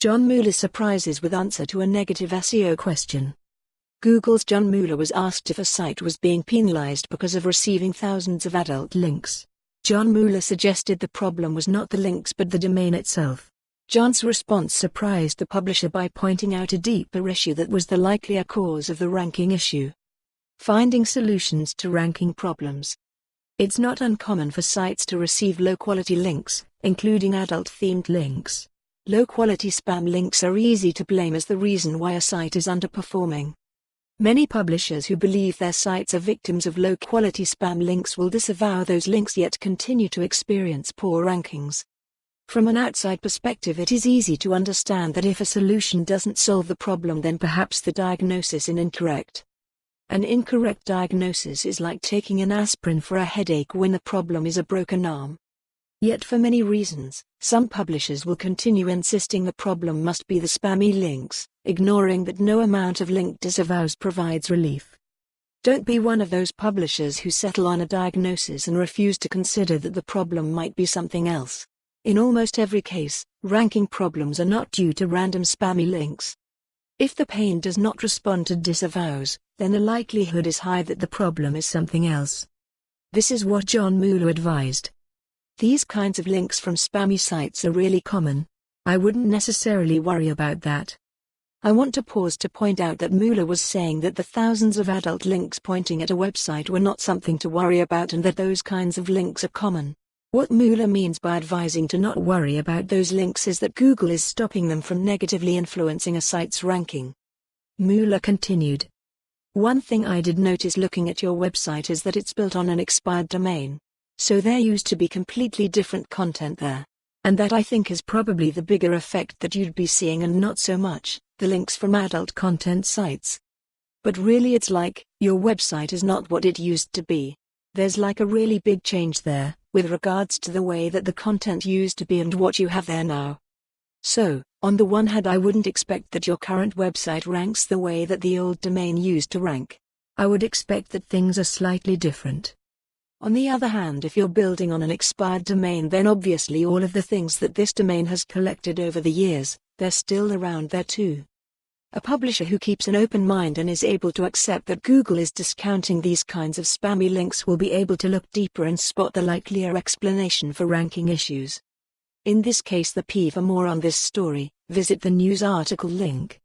John Mueller surprises with answer to a negative SEO question. Google's John Mueller was asked if a site was being penalized because of receiving thousands of adult links. John Mueller suggested the problem was not the links but the domain itself. John's response surprised the publisher by pointing out a deeper issue that was the likelier cause of the ranking issue. Finding solutions to ranking problems. It's not uncommon for sites to receive low-quality links, including adult-themed links. Low-quality spam links are easy to blame as the reason why a site is underperforming. Many publishers who believe their sites are victims of low-quality spam links will disavow those links yet continue to experience poor rankings. From an outside perspective, it is easy to understand that if a solution doesn't solve the problem, then perhaps the diagnosis is incorrect. An incorrect diagnosis is like taking an aspirin for a headache when the problem is a broken arm. Yet for many reasons, some publishers will continue insisting the problem must be the spammy links, ignoring that no amount of link disavows provides relief. Don't be one of those publishers who settle on a diagnosis and refuse to consider that the problem might be something else. In almost every case, ranking problems are not due to random spammy links. If the pane does not respond to disavows, then the likelihood is high that the problem is something else. This is what John Mueller advised. These kinds of links from spammy sites are really common. I wouldn't necessarily worry about that. I want to pause to point out that Mueller was saying that the thousands of adult links pointing at a website were not something to worry about and that those kinds of links are common. What Mueller means by advising to not worry about those links is that Google is stopping them from negatively influencing a site's ranking. Mueller continued. One thing I did notice looking at your website is that it's built on an expired domain. So there used to be completely different content there. And that I think is probably the bigger effect that you'd be seeing and not so much the links from adult content sites. But really it's like, your website is not what it used to be. There's like a really big change there, with regards to the way that the content used to be and what you have there now. So, on the one hand I wouldn't expect that your current website ranks the way that the old domain used to rank. I would expect that things are slightly different. On the other hand, if you're building on an expired domain, then obviously all of the things that this domain has collected over the years, they're still around there too. A publisher who keeps an open mind and is able to accept that Google is discounting these kinds of spammy links will be able to look deeper and spot the likelier explanation for ranking issues. In this case, for more on this story, visit the news article link.